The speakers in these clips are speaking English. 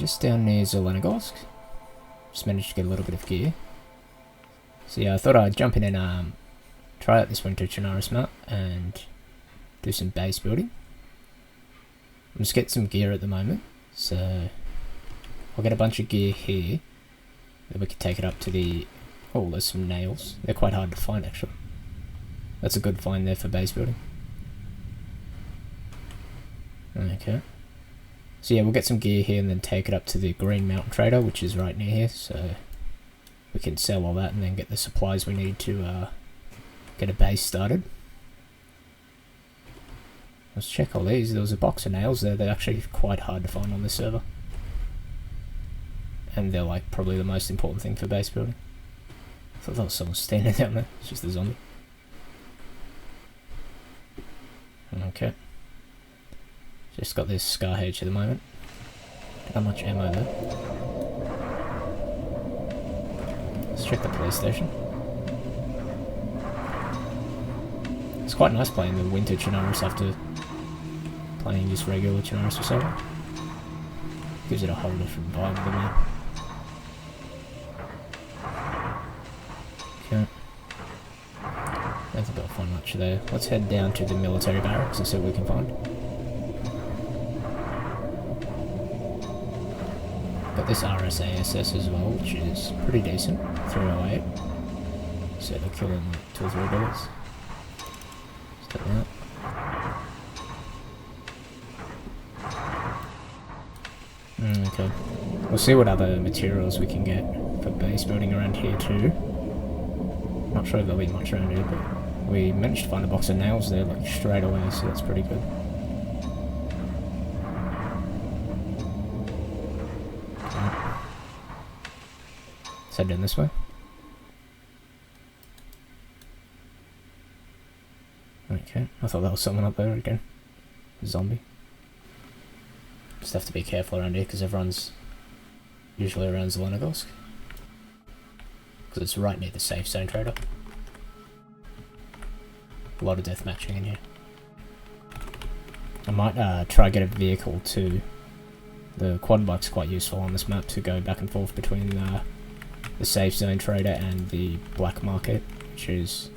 just down near Zelenogorsk. Just managed to get a little bit of gear. So yeah, I thought I'd jump in and try out this winter Chernarus map and do some base building. I'm just getting some gear at the moment, so I'll get a bunch of gear here. Then we can take it up to the... Oh, there's some nails. They're quite hard to find actually. That's a good find there for base building. Okay. So yeah, we'll get some gear here and then take it up to the Green Mountain Trader, which is right near here, so we can sell all that and then get the supplies we need to get a base started. Let's check all these. There was a box of nails there. They're actually quite hard to find on this server. And they're like probably the most important thing for base building. I thought there was someone standing down there. It's just a zombie. Okay. Just got this Scar H at the moment. How much ammo there? Let's check the police station. It's quite nice playing the winter Chernarus after playing just regular Chernarus or so. Gives it a whole different vibe of the map. Okay. I don't think I'll find much there. Let's head down to the military barracks and see what we can find. Got this RSASS as well, which is pretty decent. 308. So they're killing like 2 or 3 bullets. Let's take that. Okay. We'll see what other materials we can get for base building around here too. Not sure if there'll be much around here, but we managed to find a box of nails there like straight away, so that's pretty good. Let's head down this way. Okay, I thought that was someone up there again. A zombie. Just have to be careful around here because everyone's usually around Zelenogorsk. Because it's right near the safe zone trader. A lot of death matching in here. I might try get a vehicle too. The quad bike's quite useful on this map to go back and forth between the safe zone trader and the black market, which is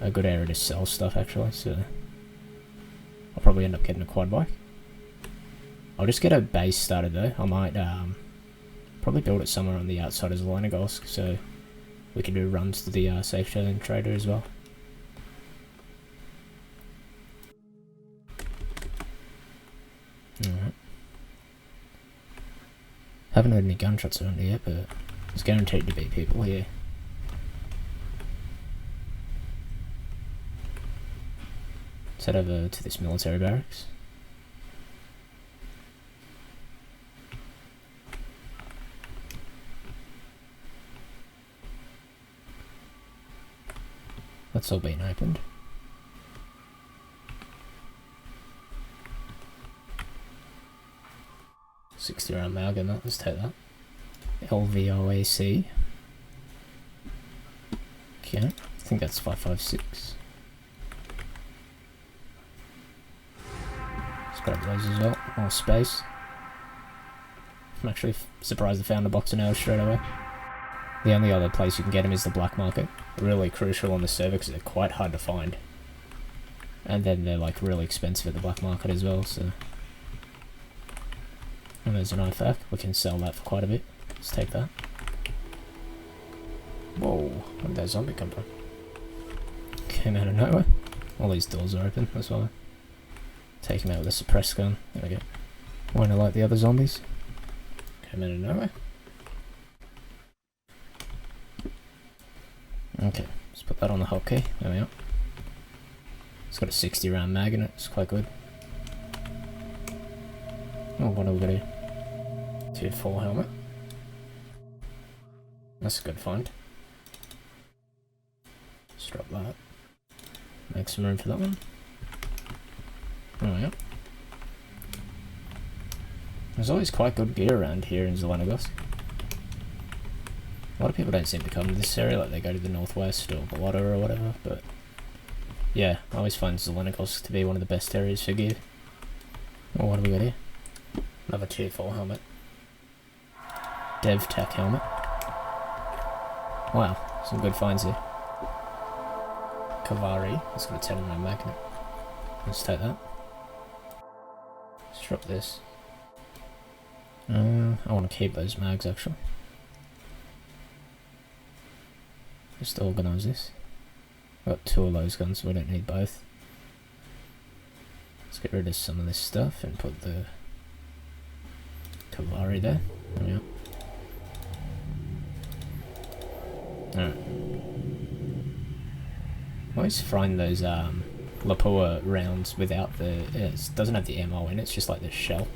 a good area to sell stuff actually, so I'll probably end up getting a quad bike. I'll just get a base started though. I might probably build it somewhere on the outside of Zelenogorsk so we can do runs to the safe zone trader as well. Alright. Haven't heard any gunshots around here yet, but it's guaranteed to be people here. Let's head over to this military barracks. That's all been opened. .60 round mag in that, let's take that. LVOAC. Okay, I think that's 5.56. Let's grab those as well, more space. I'm actually surprised I found a box of nails straight away. The only other place you can get them is the black market. Really crucial on the server because they're quite hard to find. And then they're like really expensive at the black market as well, so... And there's an IFAC, we can sell that for quite a bit. Let's take that. Whoa, where did that zombie come from? Came out of nowhere. All these doors are open, that's why. Take him out with a suppressed gun. There we go. Won't like the other zombies. Came out of nowhere. Okay, let's put that on the hotkey. There we are. It's got a 60 round mag in it, it's quite good. Oh, what are we gonna do? Tier 4 helmet. That's a good find. Let's drop that. Make some room for that one. Oh yeah. There's always quite good gear around here in Zelenogorsk. A lot of people don't seem to come to this area, like they go to the northwest or Balota or whatever, but yeah, I always find Zelenogorsk to be one of the best areas for gear. Oh, what have we got here? Another tier 4 helmet. Dev Tech helmet. Wow, some good finds here. Kavari, it's got a 10 round magnet. Let's take that. Let's drop this. I want to keep those mags actually. Just organise this. Got 2 of those guns, so we don't need both. Let's get rid of some of this stuff and put the Kavari there. There we are. Alright. I always find those Lapua rounds without the... it doesn't have the ammo in it, it's just like the shell.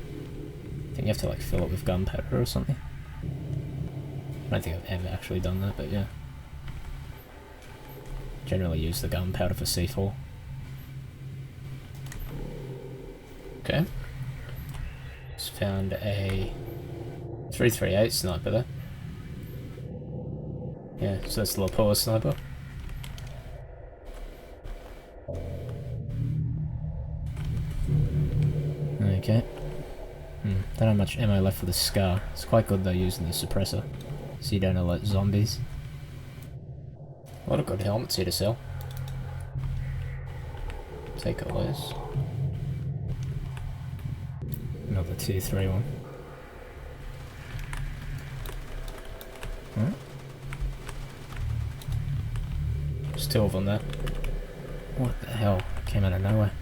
I think you have to like fill it with gunpowder or something. I don't think I've ever actually done that, but yeah. Generally use the gunpowder for C4. Okay. Just found a 338 sniper there. Yeah, so that's the Lapua sniper. Okay. Don't have much ammo left for the Scar. It's quite good though using the suppressor, so you don't alert zombies. A lot of good helmets here to sell. Take all those. Another 2-3 one. Alright. There's 2 of them there. What the hell? Came out of nowhere.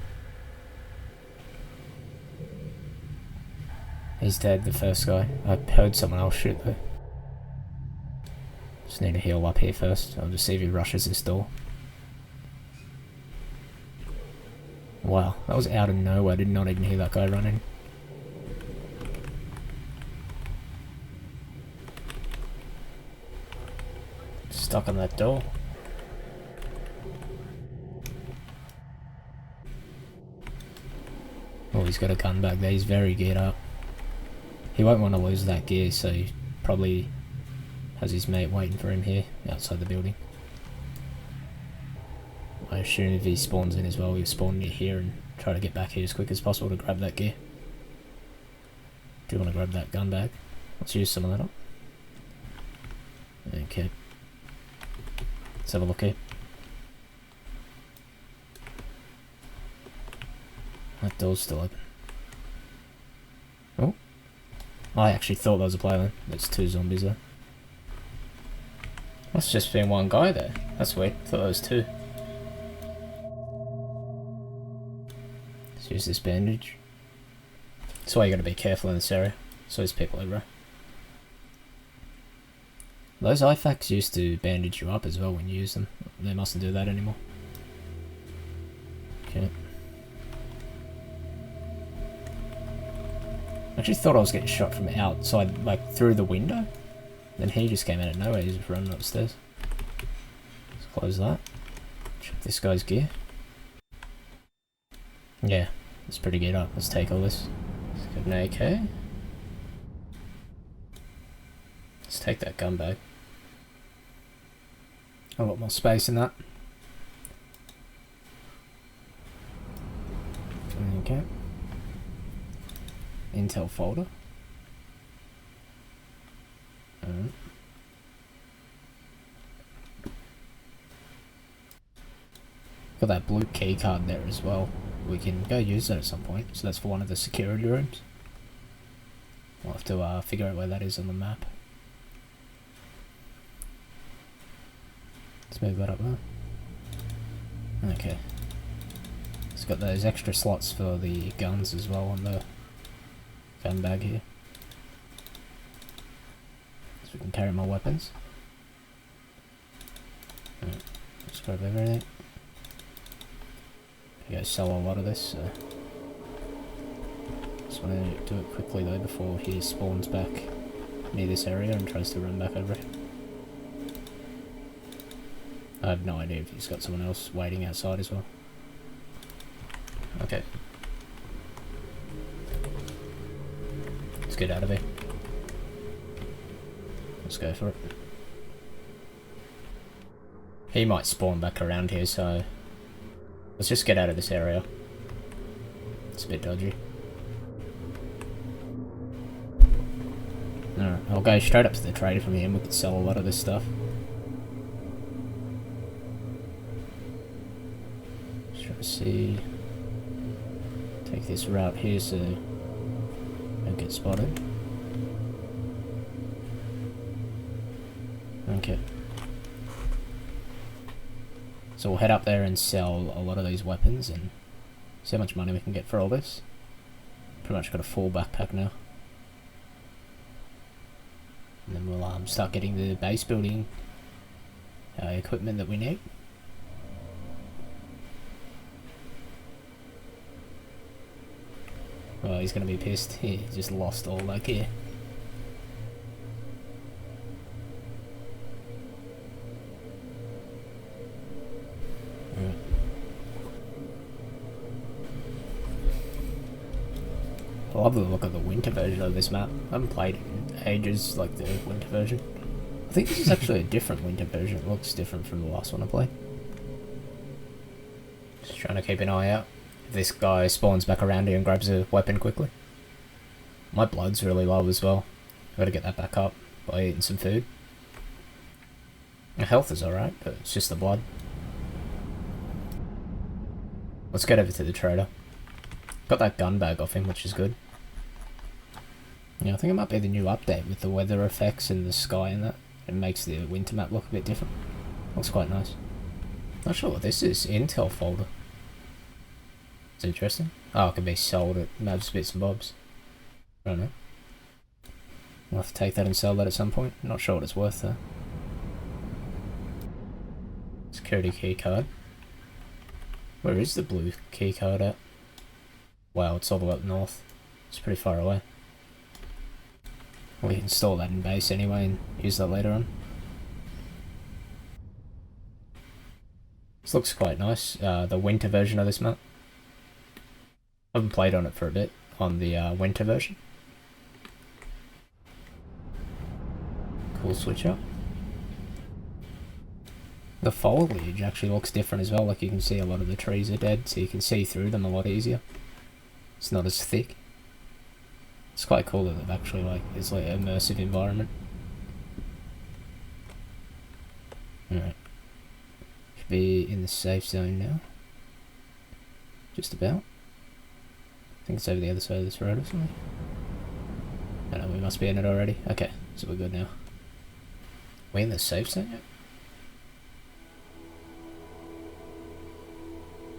He's dead, the first guy. I heard someone else shoot though. Just need to heal up here first. I'll just see if he rushes this door. Wow, that was out of nowhere. I did not even hear that guy running. Stuck on that door. Oh, he's got a gun back there. He's very geared up. He won't want to lose that gear, so he probably has his mate waiting for him here, outside the building. I assume if he spawns in as well, he'll spawn near here and try to get back here as quick as possible to grab that gear. Do you want to grab that gun bag? Let's use some of that up. Okay. Let's have a look here. That door's still open. Oh. I actually thought there was a player then. There's 2 zombies there. Must just been one guy there. That's weird. I thought there was 2. Let's use this bandage. That's why you gotta be careful in this area. So there's people everywhere. Those IFAKs used to bandage you up as well when you use them. They mustn't do that anymore. Okay. I actually thought I was getting shot from outside, like through the window. Then he just came out of nowhere, he's just running upstairs. Let's close that. Check this guy's gear. Yeah, it's pretty geared up. Let's take all this. Let's get an AK. Let's take that gun bag. A lot more space in that. Okay. Intel folder. Got that blue key card there as well. We can go use that at some point. So that's for one of the security rooms. We'll have to figure out where that is on the map. Let's move that up there. Okay. It's got those extra slots for the guns as well on the gun bag here. So we can carry more weapons. Right. Let's grab everything. You guys sell a lot of this, so just want to do it quickly though before he spawns back near this area and tries to run back over it. I have no idea if he's got someone else waiting outside as well. Okay. Let's get out of here. Let's go for it. He might spawn back around here, so let's just get out of this area. It's a bit dodgy. Alright, I'll go straight up to the trader from here and we can sell a lot of this stuff. Just try to see... Take this route here so I don't get spotted. Okay. So we'll head up there and sell a lot of these weapons and see how much money we can get for all this. Pretty much got a full backpack now. And then we'll start getting the base building equipment that we need. Oh, he's gonna be pissed. He just lost all that gear. Right. I love the look of the winter version of this map. I haven't played it in ages, like the winter version. I think this is actually a different winter version. It looks different from the last one I played. Just trying to keep an eye out. This guy spawns back around here and grabs a weapon quickly. My blood's really low as well. Gotta get that back up by eating some food. My health is alright, but it's just the blood. Let's get over to the trader. Got that gun bag off him, which is good. Yeah, I think it might be the new update with the weather effects and the sky and that. It makes the winter map look a bit different. Looks quite nice. Not sure what this is. Intel folder. It's interesting. Oh, it can be sold at Mavs Bits and Bobs. I don't know. We'll have to take that and sell that at some point. Not sure what it's worth though. Security key card. Where is the blue key card at? Wow, it's all the way up north. It's pretty far away. We can install that in base anyway and use that later on. This looks quite nice. The winter version of this map. I haven't played on it for a bit, on the winter version. Cool switch up. The foliage actually looks different as well, like you can see a lot of the trees are dead, so you can see through them a lot easier. It's not as thick. It's quite cool that they've actually it's like an immersive environment. Alright. Should be in the safe zone now. Just about. I think it's over the other side of this road or something. I don't know, we must be in it already. Okay, so we're good now. We in the safe zone yet?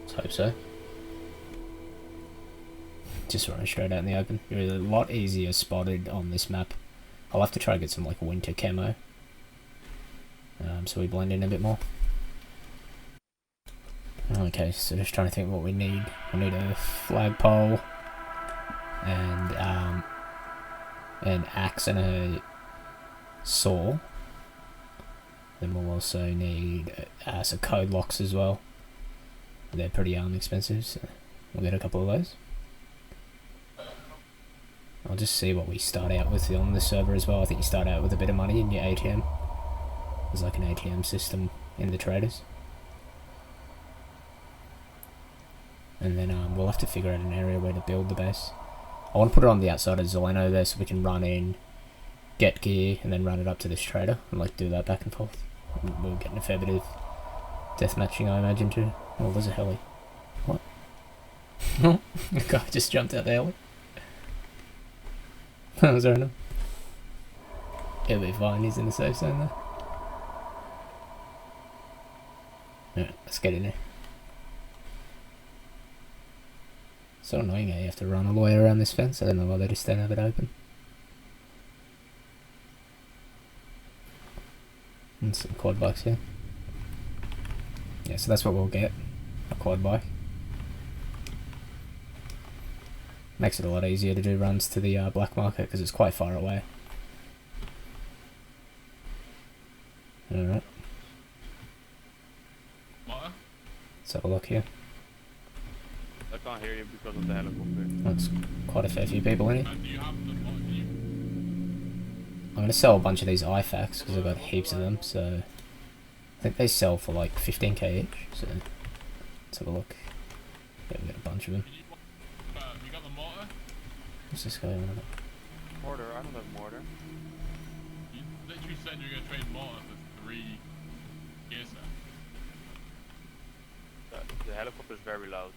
Let's hope so. Just running straight out in the open. You're a lot easier spotted on this map. I'll have to try to get some like winter camo. So we blend in a bit more. Okay, so just trying to think what we need. We need a flagpole and an axe and a saw. Then we'll also need some code locks as well. They're pretty expensive, so we'll get a couple of those. I'll just see what we start out with on the server as well. I think you start out with a bit of money in your ATM. There's like an ATM system in the traders. And then we'll have to figure out an area where to build the base. I want to put it on the outside of Zeleno there so we can run in, get gear, and then run it up to this trader and like do that back and forth. We're getting a fair bit of deathmatching, I imagine, too. Oh, there's a heli. What? The guy just jumped out the heli. That was random. He'll be fine, he's in the safe zone there. Alright, let's get in there. So annoying how you have to run all the way around this fence. I don't know why they just don't have it open. And some quad bikes here. Yeah, so that's what we'll get. A quad bike. Makes it a lot easier to do runs to the black market because it's quite far away. Alright. What? Let's have a look here. I can't hear you because of the helicopter. That's quite a fair few people in here. Do you have the what? Do you... I'm going to sell a bunch of these IFAKs because I've got heaps of them, so I think they sell for like 15k each, so let's have a look. Yeah, we got a bunch of them. You got the mortar? What's this guy on about? Mortar, I don't have mortar. you literally said you were going to trade more for 3 gear sets. The helicopter is very loud.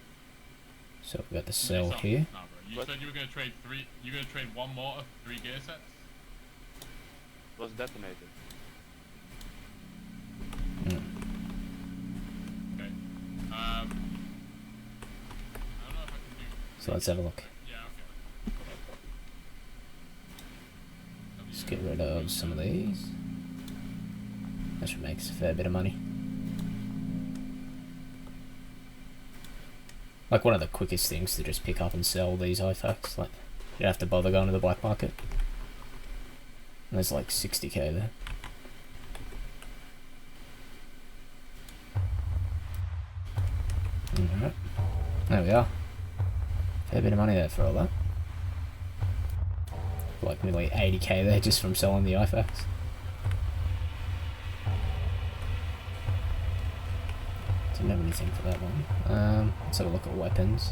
So we've got the cell here. No, bro. You said you were going to trade 3. You're going to trade 1 mortar for 3 gear sets. It was detonated. Mm. Okay. I don't know if I can do. So let's have a look. Yeah. Okay. Let's get rid of some of these. That should make us a fair bit of money. Like one of the quickest things to just pick up and sell these artifacts. Like you don't have to bother going to the black market. And there's like 60k there. Alright. There we are. Fair bit of money there for all that. Like nearly 80k there just from selling the artifacts. Didn't have anything for that one. Let's have a look at weapons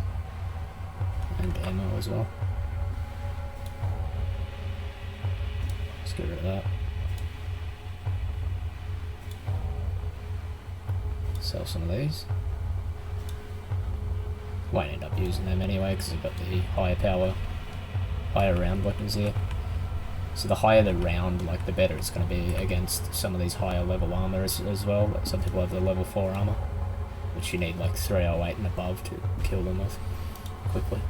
and ammo as well. Let's get rid of that. Sell some of these. Won't end up using them anyway because I've got the higher power, higher round weapons here. So the higher the round, like the better it's going to be against some of these higher level armor as well. Like some people have the level 4 armor, which you need like 308 and above to kill them with quickly.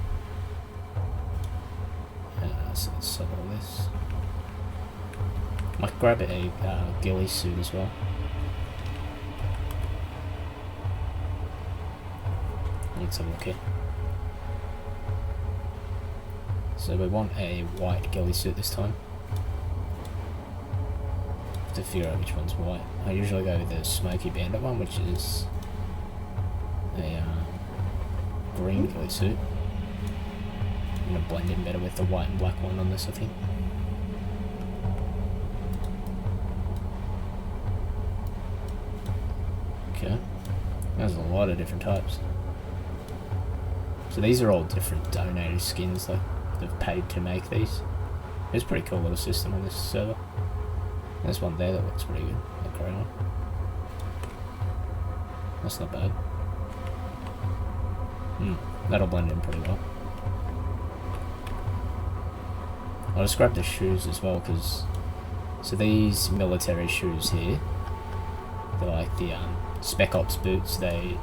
So let's sell all this. Might grab a ghillie suit as well. Let's have a look here. So we want a white ghillie suit this time. Have to figure out which one's white. I usually go with the smoky bandit one, which is a green ghillie suit. I'm gonna blend in better with the white and black one on this, I think. Okay, there's a lot of different types. So these are all different donated skins that they've paid to make these. It's a pretty cool little system on this server. There's one there that looks pretty good, that grey one. That's not bad. That'll blend in pretty well. I'll just grab the shoes as well, because so these military shoes here, they're like the Spec Ops boots. They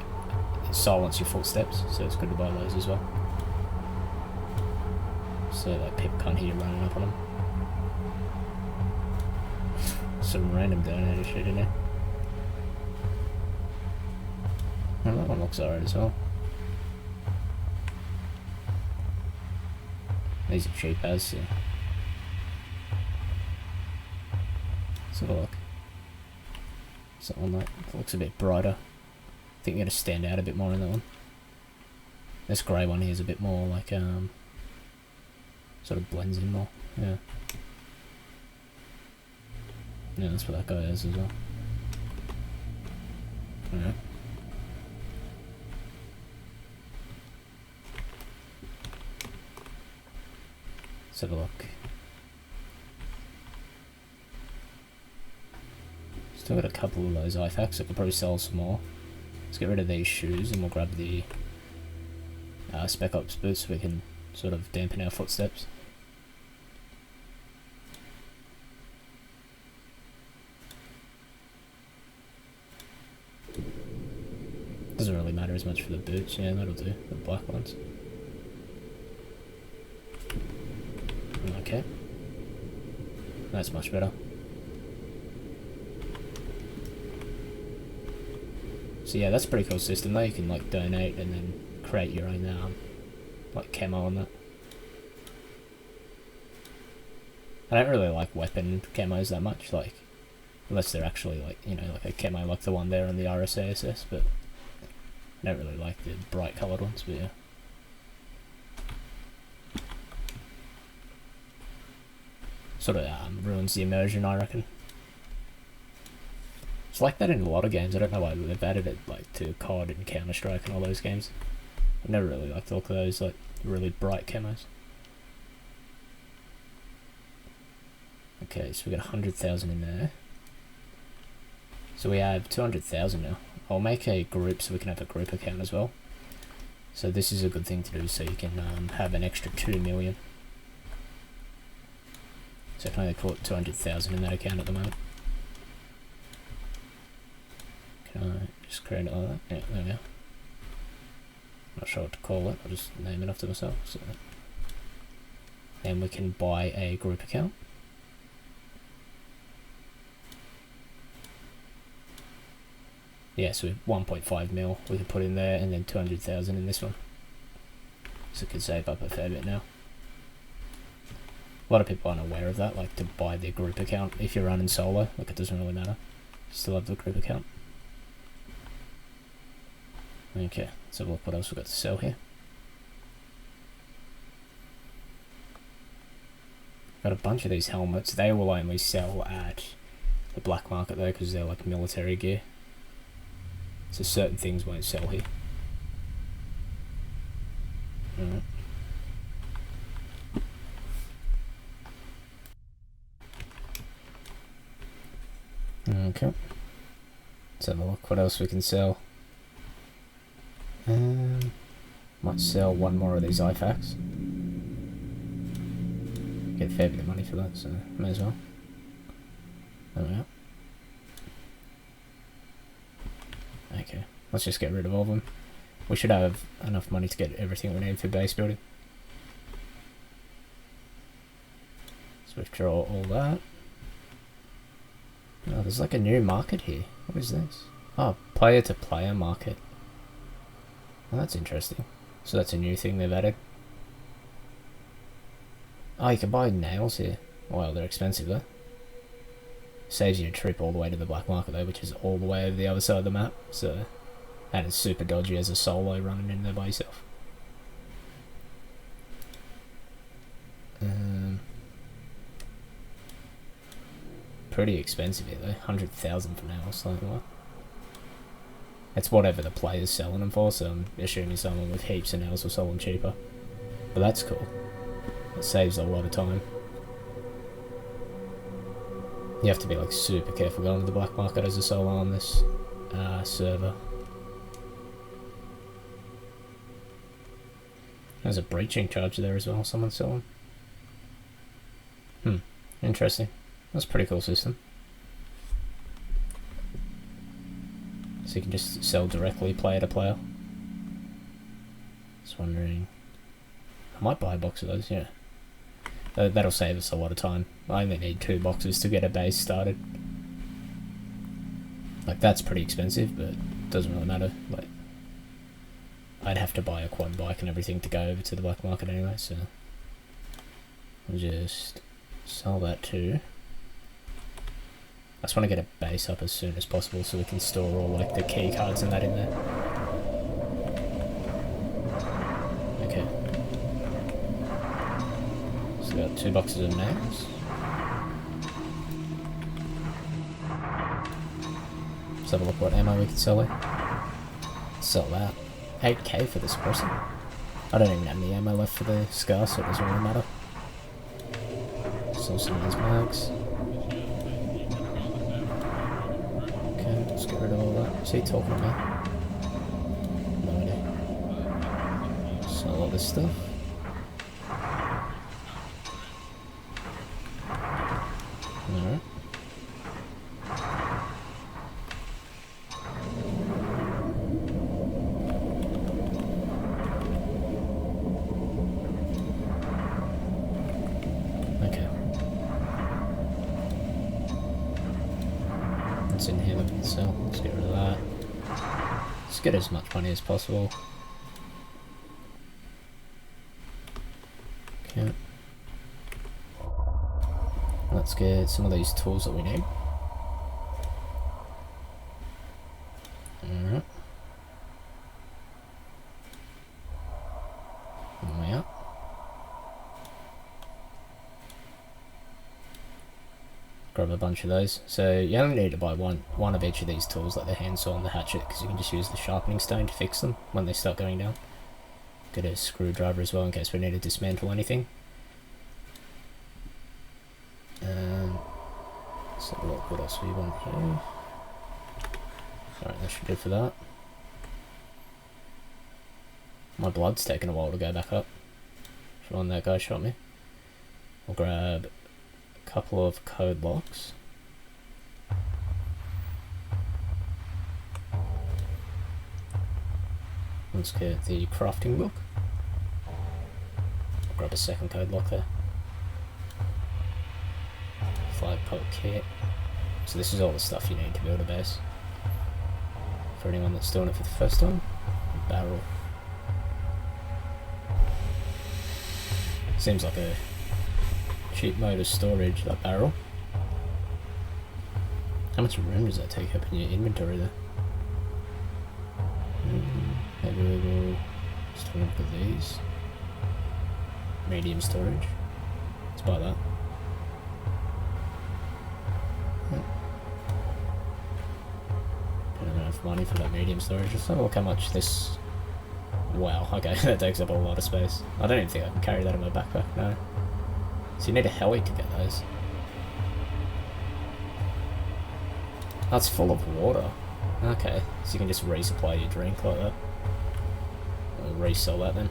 silence your footsteps, so it's good to buy those as well. So like Pip can't hear you running up on them. Some random donated shit in there. Oh, that one looks alright as well. These are cheap as, so. Let's have a look. Something that looks a bit brighter. I think you're going to stand out a bit more in that one. This grey one here is a bit more like, sort of blends in more, yeah. Yeah, that's what that guy has as well. Alright. Let's have a look. Still got a couple of those artifacts. I could probably sell some more. Let's get rid of these shoes and we'll grab the Spec Ops boots so we can sort of dampen our footsteps. Doesn't really matter as much for the boots, yeah, that'll do, the black ones. Okay. That's much better. So yeah, that's a pretty cool system though. You can like donate and then create your own like camo on that. I don't really like weapon camos that much, like unless they're actually like, you know, like a camo like the one there on the RSASS, but I don't really like the bright coloured ones, but yeah. Sort of ruins the immersion, I reckon. It's like that in a lot of games. I don't know why they've added it like to COD and Counter-Strike and all those games. I've never really liked the look of those like really bright camos. Okay, so we got 100,000 in there. So we have 200,000 now. I'll make a group so we can have a group account as well. So this is a good thing to do, so you can have an extra 2 million. So I can only put 200,000 in that account at the moment. Can I just create it like that? Yeah, there we go. Not sure what to call it, I'll just name it after myself. So then we can buy a group account. Yeah, so 1.5 mil we can put in there, and then 200,000 in this one. So it could save up a fair bit now. A lot of people aren't aware of that, like to buy their group account if you're running solo. Like, it doesn't really matter. You still have the group account. Okay, let's have a look what else we've got to sell here. Got a bunch of these helmets. They will only sell at the black market though, because they're like military gear. So certain things won't sell here. Alright. Okay. Let's have a look what else we can sell. Might sell one more of these IFAKs. Get a fair bit of money for that, so may as well. There we go. Okay, let's just get rid of all of them. We should have enough money to get everything we need for base building. Let's withdraw all that. Oh, there's like a new market here. What is this? Oh, player to player market. Oh, that's interesting. So that's a new thing they've added. Oh, you can buy nails here. Well, they're expensive though. Saves you a trip all the way to the black market though, which is all the way over the other side of the map. So, and it's super dodgy as a solo running in there by yourself. Pretty expensive here though. 100,000 for nails. Like what? It's whatever the player's selling them for, so I'm assuming someone with heaps of nails will sell them cheaper. But that's cool. It saves a lot of time. You have to be like super careful going to the black market as a solo on this server. There's a breaching charge there as well, someone's selling. Interesting. That's a pretty cool system. So you can just sell directly player to player. Just wondering, I might buy a box of those, yeah. That'll save us a lot of time. I only need 2 boxes to get a base started. Like, that's pretty expensive, but it doesn't really matter. Like, I'd have to buy a quad bike and everything to go over to the black market anyway, so I'll just sell that too. I just want to get a base up as soon as possible so we can store all like the key cards and that in there. Okay. So we got 2 boxes of nails. Let's have a look what ammo we can sell here. Sell that. 8k for the suppressor. I don't even have any ammo left for the scar, so it doesn't really matter. Sell some of these mags. Okay, let's get rid of all that. Is he talking to me? No idea. Sell all this stuff. Alright. In here that we can sell. Let's get rid of that. Let's get as much money as possible. Okay. Let's get some of these tools that we need. Alright. On the way out. Grab a bunch of those. So you only need to buy one of each of these tools, like the handsaw and the hatchet, because you can just use the sharpening stone to fix them when they start going down. Get a screwdriver as well in case we need to dismantle anything. So look, what else we want here? Alright, that should do for that. My blood's taking a while to go back up from when that guy shot me. I'll grab a couple of code locks. Let's get the crafting book. I'll grab a second code lock there. Flagpole kit. So this is all the stuff you need to build a base. For anyone that's doing it for the first time. Barrel. Seems like a cheap mode of storage, that barrel. How much room does that take up in your inventory there? Maybe we will just look at these. Medium storage. Let's buy that. Don't have enough money for that medium storage. Let's have a look how much this... Wow, okay, that takes up a lot of space. I don't even think I can carry that in my backpack, no. So you need a heli to get those. That's full of water. Okay, so you can just resupply your drink like that. Or resell that then.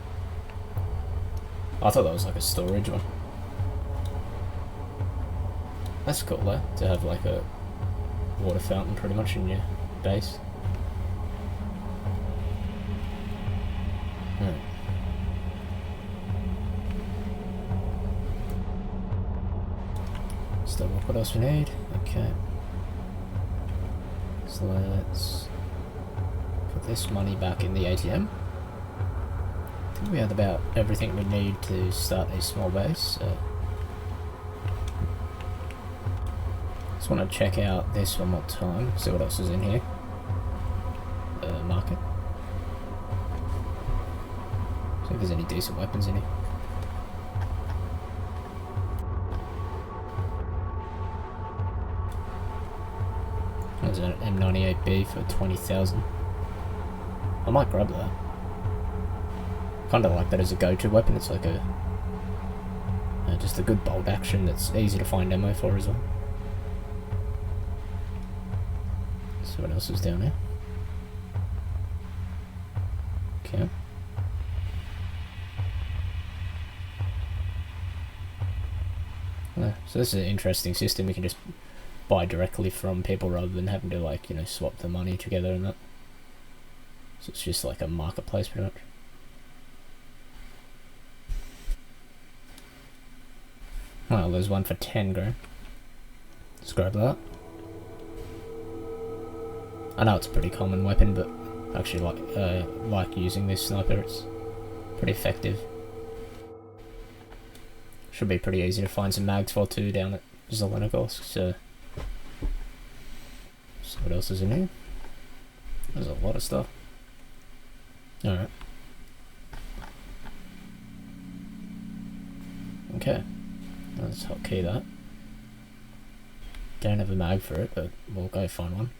I thought that was like a storage one. That's cool though, to have like a water fountain pretty much in your base. Alright. Still look what else we need. Okay. So let's put this money back in the ATM. I think we have about everything we need to start a small base. So just want to check out this one more time, see what else is in here. Market. See if there's any decent weapons in here. There's an M98B for 20,000. I might grab that. Kind of like that as a go-to weapon. It's like a just a good bolt action that's easy to find ammo for as well. So what else is down here? Okay. So this is an interesting system. We can just buy directly from people rather than having to, like, you know, swap the money together and that. So it's just like a marketplace pretty much. Well, there's one for 10 grand. Let's grab that. I know it's a pretty common weapon, but I actually like using this sniper. It's pretty effective. Should be pretty easy to find some mags for too down at Zelenogorsk. So what else is in here? There's a lot of stuff. Alright. Okay. Let's hotkey that. Don't have a mag for it, but we'll go find one.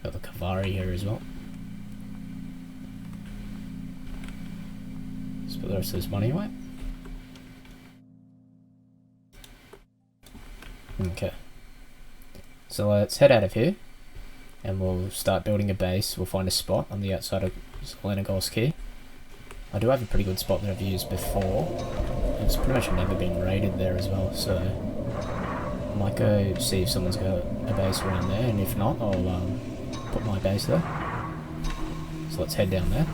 Got the Kavari here as well. Let's put the rest of this money away. Okay. So let's head out of here. And we'll start building a base. We'll find a spot on the outside of Zelenogorsk here. I do have a pretty good spot that I've used before. It's pretty much never been raided there as well, so I might go see if someone's got a base around there, and if not, I'll put my base there. So let's head down there.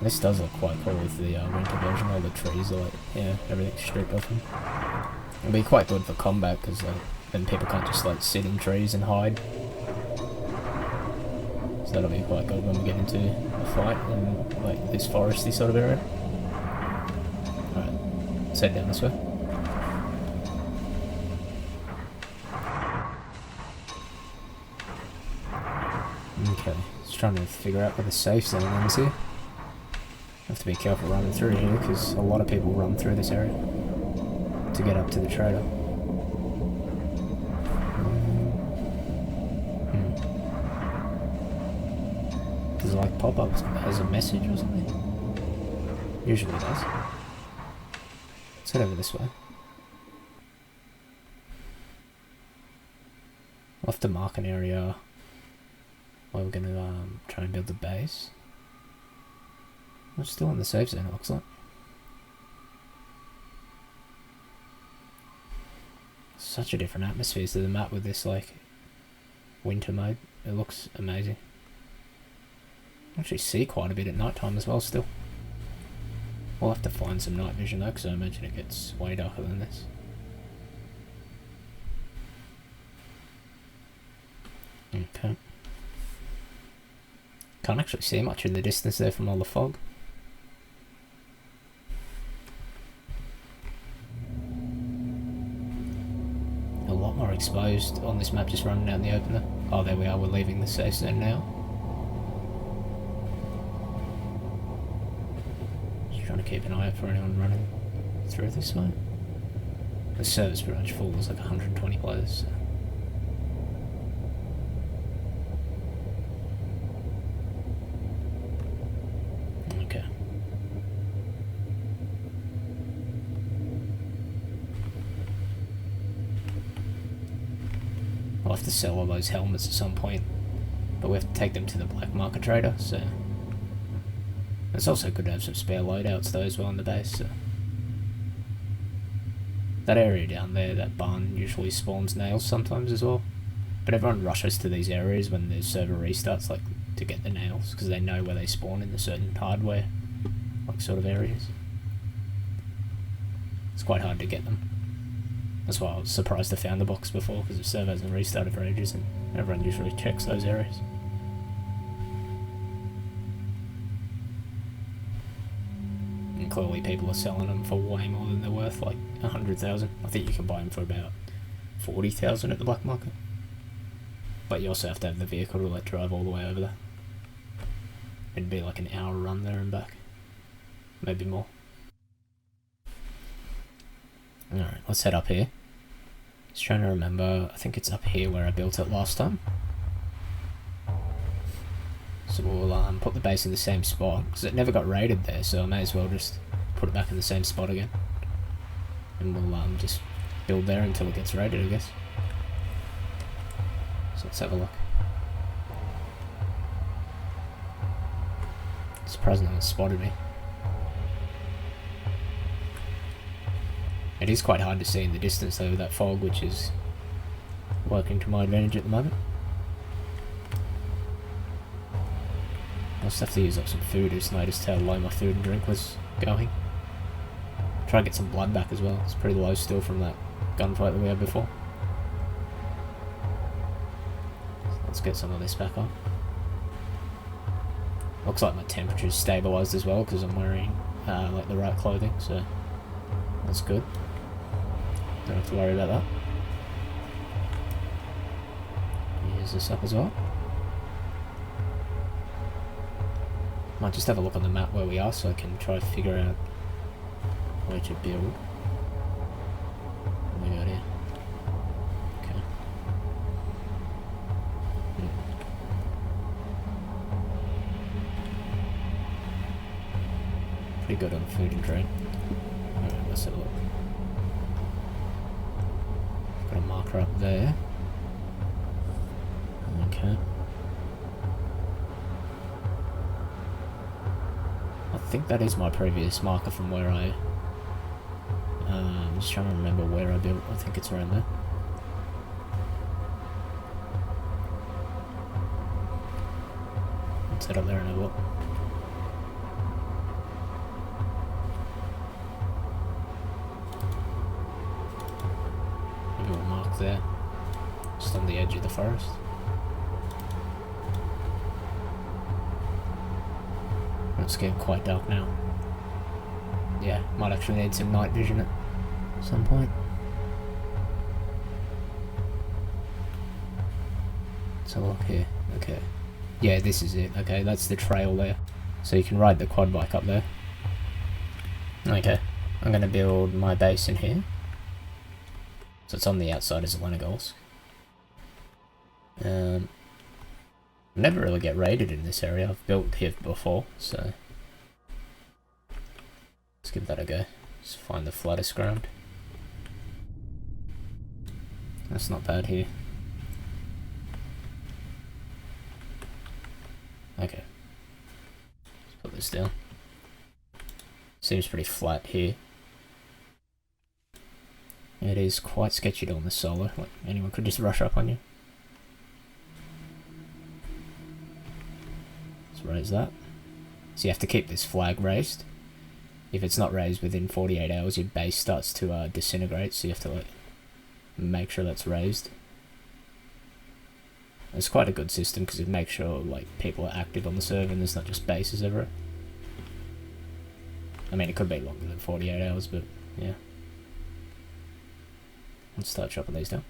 This does look quite cool with the winter version. All the trees are like, yeah, everything's stripped off them. It'll be quite good for combat because then people can't just like sit in trees and hide. So that'll be quite good when we get into a fight in like this foresty sort of area. Alright, let's head down this way. Okay, just trying to figure out where the safe zone is here. Have to be careful running through here because a lot of people run through this area to get up to the trader. Does it like pop up as a message or something? Usually does. Let's head over this way. We'll have to mark an area where we're going to try and build the base. We're still in the safe zone, it looks like. Such a different atmosphere to the map with this, like, winter mode. It looks amazing. Actually see quite a bit at night time as well still. We'll have to find some night vision though, because I imagine it gets way darker than this. Okay. Can't actually see much in the distance there from all the fog. A lot more exposed on this map, just running out in the open there. Oh, there we are, we're leaving the safe zone now. Just trying to keep an eye out for anyone running through this way. The server's pretty much full, there's like 120 players. So. Okay. I'll have to sell all those helmets at some point, but we have to take them to the black market trader, so it's also good to have some spare loadouts though as well in the base. So. That area down there, that barn, usually spawns nails sometimes as well, but everyone rushes to these areas when the server restarts, like to get the nails, because they know where they spawn in the certain hardware, like sort of areas. It's quite hard to get them. That's why I was surprised I found the box before, because the server hasn't restarted for ages and everyone usually checks those areas. And clearly people are selling them for way more than they're worth, like 100,000. I think you can buy them for about 40,000 at the black market. But you also have to have the vehicle to let drive all the way over there. It'd be like an hour run there and back. Maybe more. Alright, let's head up here. Just trying to remember, I think it's up here where I built it last time. So we'll put the base in the same spot, because it never got raided there, so I may as well just put it back in the same spot again. And we'll just build there until it gets raided, I guess. So let's have a look. Surprised no one spotted me. It is quite hard to see in the distance though with that fog, which is working to my advantage at the moment. I'll just have to use up some food. I just noticed how low my food and drink was going. Try and get some blood back as well. It's pretty low still from that gunfight that we had before. So let's get some of this back on. Looks like my temperature's stabilised as well because I'm wearing like the right clothing, so that's good. Don't have to worry about that. Use this up as well. Might just have a look on the map where we are so I can try to figure out where to build. What do we got here? Okay. Pretty good on food and drink. Alright, let's have a look. Got a marker up there. Okay. I think that is my previous marker from where I'm just trying to remember where I built. I think it's around there. Let's head up there and have a look. Maybe we'll mark there, just on the edge of the forest. It's getting quite dark now. Yeah, might actually need some night vision at some point. Let's have a look here. Okay. Yeah, this is it. Okay, that's the trail there. So you can ride the quad bike up there. Okay. I'm going to build my base in here. So it's on the outside of Zelenogorsk. Never really get raided in this area. I've built here before, so let's give that a go. Just find the flattest ground. That's not bad here. Okay. Let's put this down. Seems pretty flat here. It is quite sketchy on the solo, like anyone could just rush up on you. Let's raise that. So you have to keep this flag raised. If it's not raised within 48 hours, your base starts to disintegrate, so you have to like make sure that's raised. It's quite a good system because it makes sure like people are active on the server and there's not just bases everywhere. I mean, it could be longer than 48 hours, but yeah. Let's start chopping these down.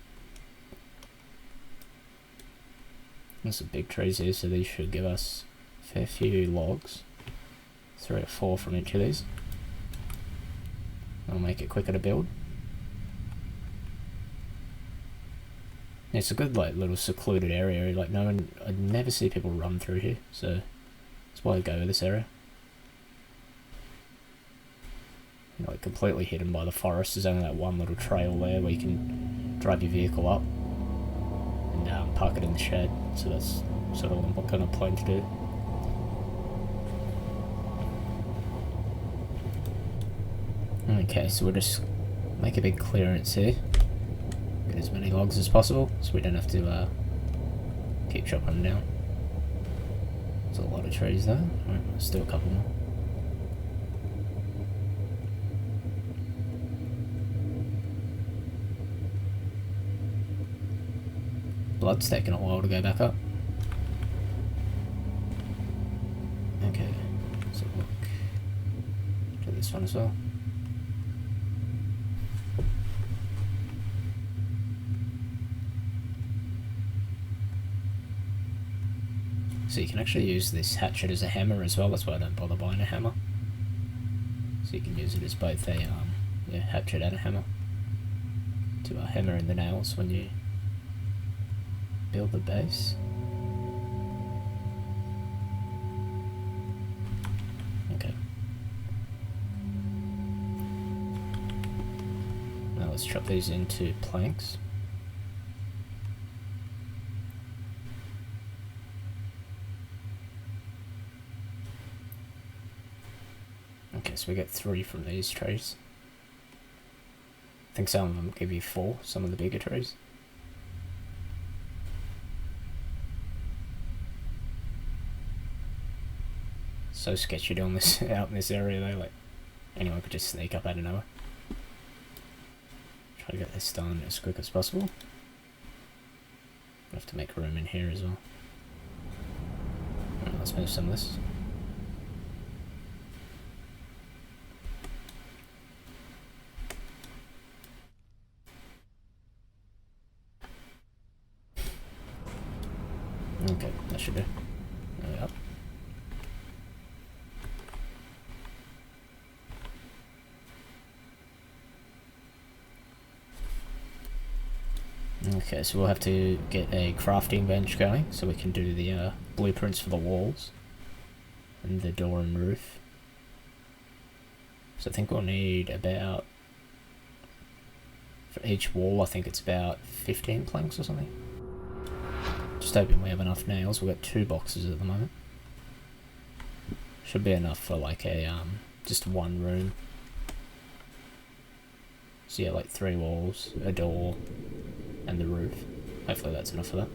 There's some big trees here, so these should give us a fair few logs. 3 or 4 from each of these. That'll make it quicker to build. It's a good like little secluded area, like no one, I never see people run through here, so that's why I go with this area. You're like completely hidden by the forest. There's only that one little trail there where you can drive your vehicle up and park it in the shed, so that's sort of what kind of plan to do. Okay, so we'll just make a big clearance here. Get as many logs as possible, so we don't have to keep chopping them down. There's a lot of trees there. Alright, let's do a couple more. Blood's taking a while to go back up. Okay, so look. Do this one as well. So you can actually use this hatchet as a hammer as well, that's why I don't bother buying a hammer. So you can use it as both a hatchet and a hammer. To hammer in the nails when you build the base. Okay. Now let's chop these into planks. Okay, so we get 3 from these trees. I think some of them give you 4, some of the bigger trees. So sketchy doing this out in this area though, like anyone could just sneak up out of nowhere. Try to get this done as quick as possible. Have to make room in here as well. Alright, let's move some of this. Okay, that should do. Yep. Okay, so we'll have to get a crafting bench going so we can do the blueprints for the walls and the door and roof. So I think we'll need about, for each wall I think it's about 15 planks or something. Just hoping we have enough nails. We've got 2 boxes at the moment. Should be enough for like a just one room. So yeah, like 3 walls, a door, and the roof. Hopefully that's enough for that.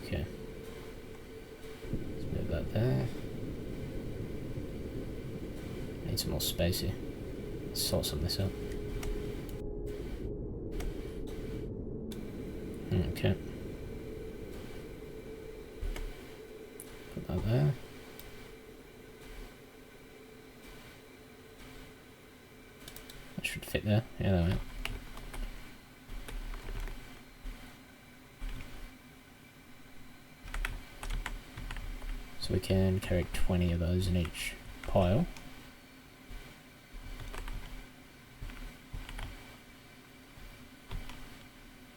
Okay. Let's move that there. Need some more space here. Let's sort some of this out. Okay. Put that there. That should fit there. Yeah, there we go. So we can carry 20 of those in each pile.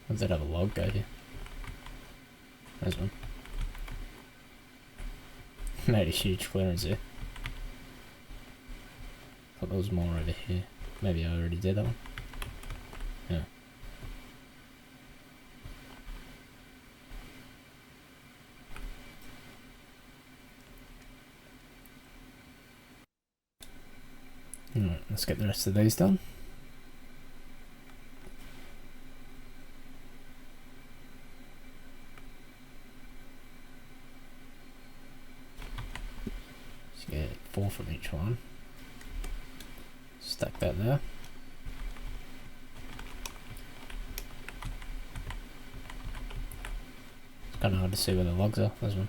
Does that have a log go here? There's one. Made a huge clearance there. Thought there was more over here. Maybe I already did that one. Yeah. let's get the rest of these done. Let's get 4 from each one. Stack that there. It's kind of hard to see where the logs are. There's one.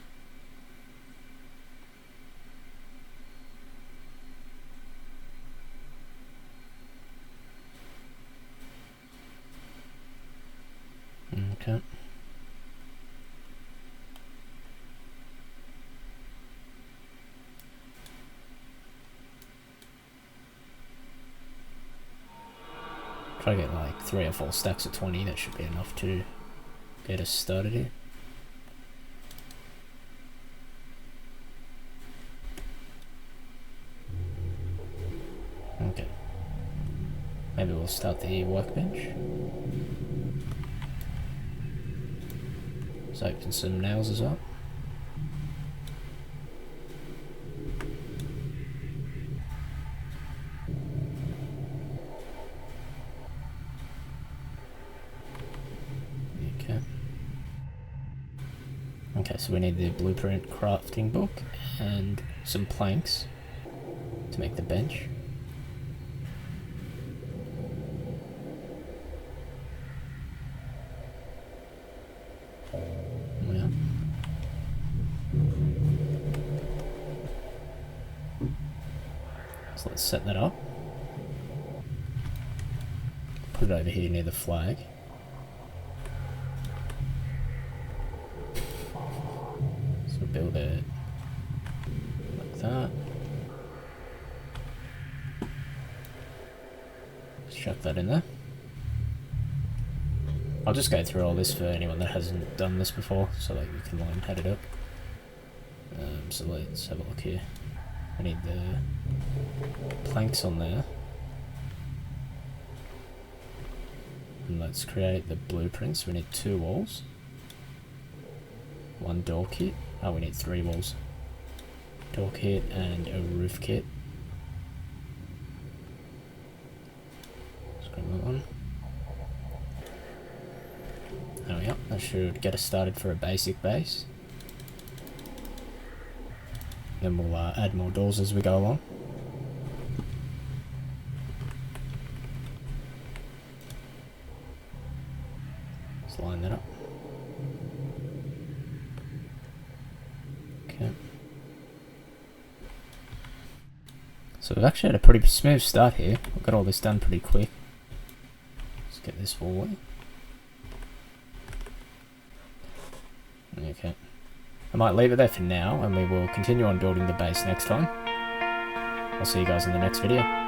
Okay. Try to get like 3 or 4 stacks of 20, that should be enough to get us started here. Okay. Maybe we'll start the workbench. Let's open some nails as well. Okay. Okay, so we need the blueprint crafting book and some planks to make the bench. Yeah. So let's set that up. Put it over here near the flag. So build it like that. Let's chuck that in there. I'll just go through all this for anyone that hasn't done this before, so that you can learn how to do it. So let's have a look here. I need the planks on there. And let's create the blueprints. We need 2 walls. 1 door kit. Oh, we need 3 walls. Door kit and a roof kit. Let's grab that one. There we go. That should get us started for a basic base. Then we'll add more doors as we go along. Let's line that up. Okay. So we've actually had a pretty smooth start here. We've got all this done pretty quick. Let's get this wall away. Okay. I might leave it there for now, and we will continue on building the base next time. I'll see you guys in the next video.